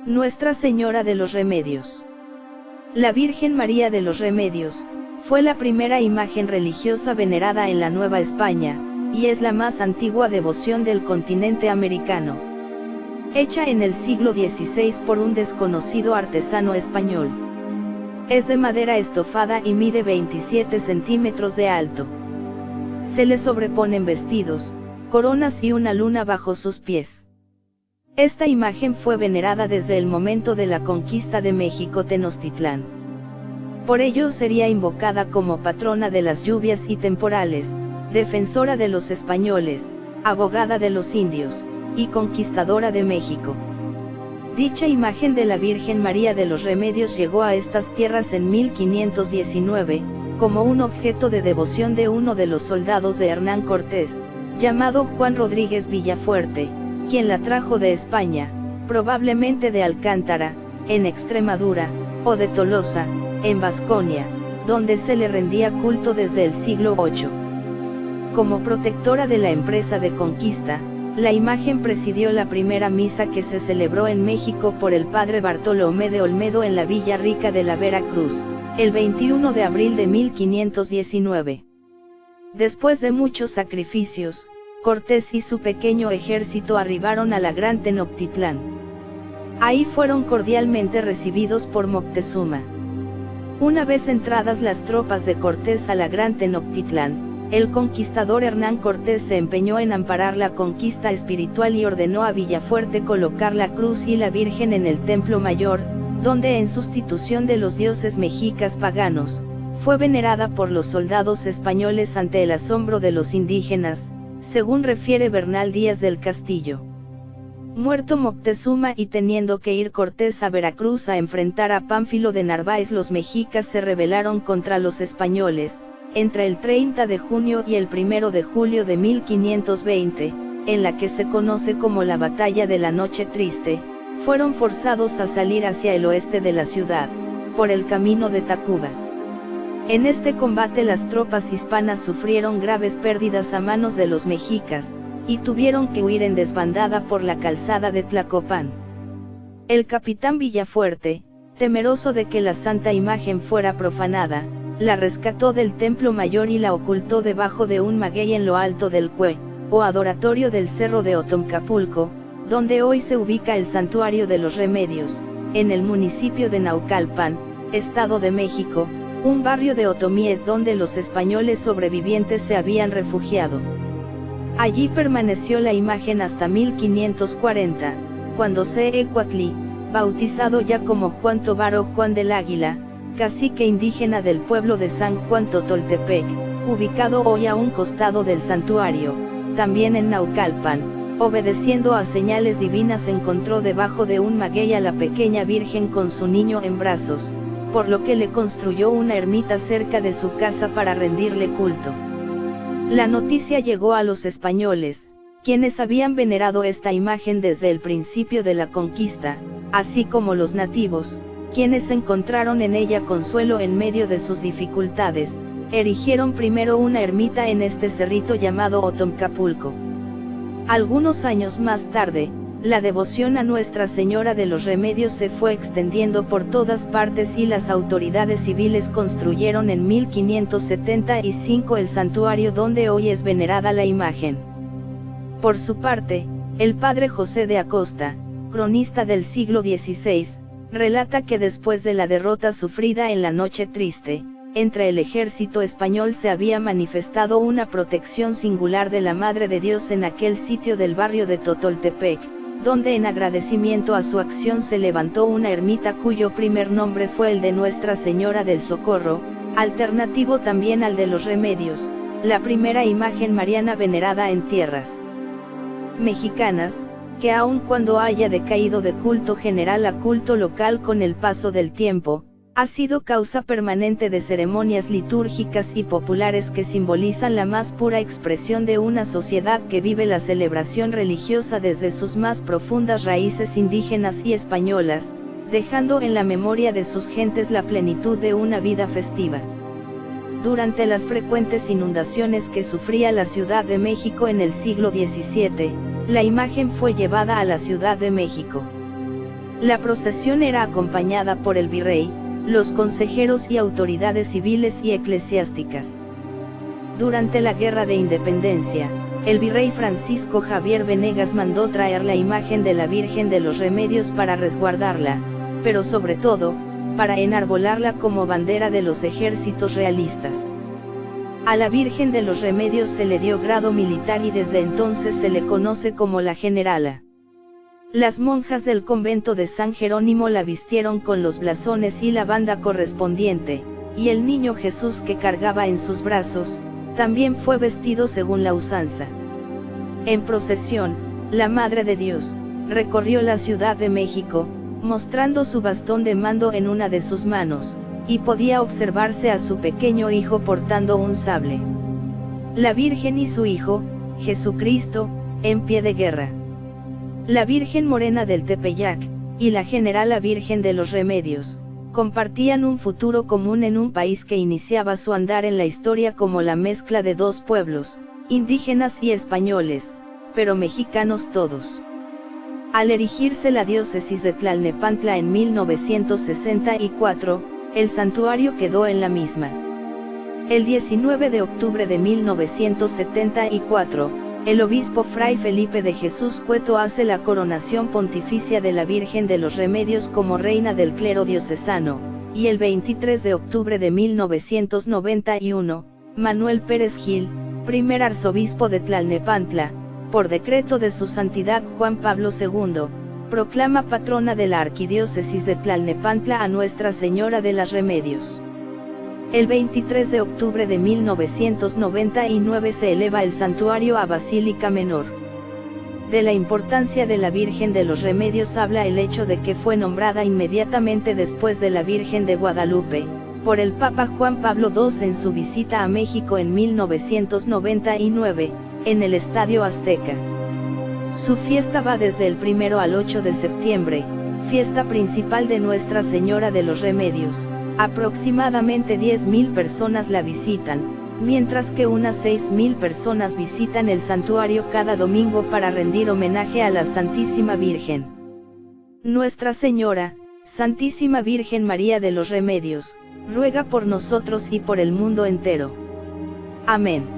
Nuestra Señora de los Remedios. La Virgen María de los Remedios, fue la primera imagen religiosa venerada en la Nueva España, y es la más antigua devoción del continente americano. Hecha en el siglo XVI por un desconocido artesano español. Es de madera estofada y mide 27 centímetros de alto. Se le sobreponen vestidos, coronas y una luna bajo sus pies. Esta imagen fue venerada desde el momento de la conquista de México Tenochtitlán. Por ello sería invocada como patrona de las lluvias y temporales, defensora de los españoles, abogada de los indios, y conquistadora de México. Dicha imagen de la Virgen María de los Remedios llegó a estas tierras en 1519, como un objeto de devoción de uno de los soldados de Hernán Cortés, llamado Juan Rodríguez Villafuerte, quien la trajo de España, probablemente de Alcántara, en Extremadura, o de Tolosa, en Vasconia, donde se le rendía culto desde el siglo VIII. Como protectora de la empresa de conquista, la imagen presidió la primera misa que se celebró en México por el padre Bartolomé de Olmedo en la Villa Rica de la Veracruz, el 21 de abril de 1519. Después de muchos sacrificios, Cortés y su pequeño ejército arribaron a la Gran Tenochtitlán. Ahí fueron cordialmente recibidos por Moctezuma. Una vez entradas las tropas de Cortés a la Gran Tenochtitlán, el conquistador Hernán Cortés se empeñó en amparar la conquista espiritual y ordenó a Villafuerte colocar la cruz y la Virgen en el Templo Mayor, donde en sustitución de los dioses mexicas paganos, fue venerada por los soldados españoles ante el asombro de los indígenas, según refiere Bernal Díaz del Castillo. Muerto Moctezuma y teniendo que ir Cortés a Veracruz a enfrentar a Pánfilo de Narváez, los mexicas se rebelaron contra los españoles, entre el 30 de junio y el 1 de julio de 1520, en la que se conoce como la Batalla de la Noche Triste, fueron forzados a salir hacia el oeste de la ciudad, por el camino de Tacuba. En este combate las tropas hispanas sufrieron graves pérdidas a manos de los mexicas, y tuvieron que huir en desbandada por la calzada de Tlacopan. El capitán Villafuerte, temeroso de que la santa imagen fuera profanada, la rescató del Templo Mayor y la ocultó debajo de un maguey en lo alto del Cue, o adoratorio del Cerro de Otomcapulco, donde hoy se ubica el Santuario de los Remedios, en el municipio de Naucalpan, Estado de México, un barrio de otomíes donde los españoles sobrevivientes se habían refugiado. Allí permaneció la imagen hasta 1540, cuando Ceecuatli, bautizado ya como Juan Tobar o Juan del Águila, cacique indígena del pueblo de San Juan Totoltepec, ubicado hoy a un costado del santuario, también en Naucalpan, obedeciendo a señales divinas encontró debajo de un maguey a la pequeña Virgen con su niño en brazos, por lo que le construyó una ermita cerca de su casa para rendirle culto. La noticia llegó a los españoles, quienes habían venerado esta imagen desde el principio de la conquista, así como los nativos, quienes encontraron en ella consuelo en medio de sus dificultades, erigieron primero una ermita en este cerrito llamado Otomcapulco. Algunos años más tarde, la devoción a Nuestra Señora de los Remedios se fue extendiendo por todas partes y las autoridades civiles construyeron en 1575 el santuario donde hoy es venerada la imagen. Por su parte, el padre José de Acosta, cronista del siglo XVI, relata que después de la derrota sufrida en la Noche Triste, entre el ejército español se había manifestado una protección singular de la Madre de Dios en aquel sitio del barrio de Totoltepec, donde en agradecimiento a su acción se levantó una ermita cuyo primer nombre fue el de Nuestra Señora del Socorro, alternativo también al de los Remedios, la primera imagen mariana venerada en tierras mexicanas, que aun cuando haya decaído de culto general a culto local con el paso del tiempo, ha sido causa permanente de ceremonias litúrgicas y populares que simbolizan la más pura expresión de una sociedad que vive la celebración religiosa desde sus más profundas raíces indígenas y españolas, dejando en la memoria de sus gentes la plenitud de una vida festiva. Durante las frecuentes inundaciones que sufría la Ciudad de México en el siglo XVII, la imagen fue llevada a la Ciudad de México. La procesión era acompañada por el virrey, los consejeros y autoridades civiles y eclesiásticas. Durante la Guerra de Independencia, el virrey Francisco Javier Venegas mandó traer la imagen de la Virgen de los Remedios para resguardarla, pero sobre todo, para enarbolarla como bandera de los ejércitos realistas. A la Virgen de los Remedios se le dio grado militar y desde entonces se le conoce como la Generala. Las monjas del convento de San Jerónimo la vistieron con los blasones y la banda correspondiente, y el niño Jesús que cargaba en sus brazos, también fue vestido según la usanza. En procesión, la Madre de Dios recorrió la Ciudad de México, mostrando su bastón de mando en una de sus manos, y podía observarse a su pequeño hijo portando un sable. La Virgen y su hijo, Jesucristo, en pie de guerra. La Virgen Morena del Tepeyac, y la Generala Virgen de los Remedios, compartían un futuro común en un país que iniciaba su andar en la historia como la mezcla de dos pueblos, indígenas y españoles, pero mexicanos todos. Al erigirse la diócesis de Tlalnepantla en 1964, el santuario quedó en la misma. El 19 de octubre de 1974, el obispo Fray Felipe de Jesús Cueto hace la coronación pontificia de la Virgen de los Remedios como reina del clero diocesano, y el 23 de octubre de 1991, Manuel Pérez Gil, primer arzobispo de Tlalnepantla, por decreto de su santidad Juan Pablo II, proclama patrona de la arquidiócesis de Tlalnepantla a Nuestra Señora de los Remedios. El 23 de octubre de 1999 se eleva el santuario a Basílica Menor. De la importancia de la Virgen de los Remedios habla el hecho de que fue nombrada inmediatamente después de la Virgen de Guadalupe, por el Papa Juan Pablo II en su visita a México en 1999, en el Estadio Azteca. Su fiesta va desde el 1 al 8 de septiembre, fiesta principal de Nuestra Señora de los Remedios. Aproximadamente 10.000 personas la visitan, mientras que unas 6.000 personas visitan el santuario cada domingo para rendir homenaje a la Santísima Virgen. Nuestra Señora, Santísima Virgen María de los Remedios, ruega por nosotros y por el mundo entero. Amén.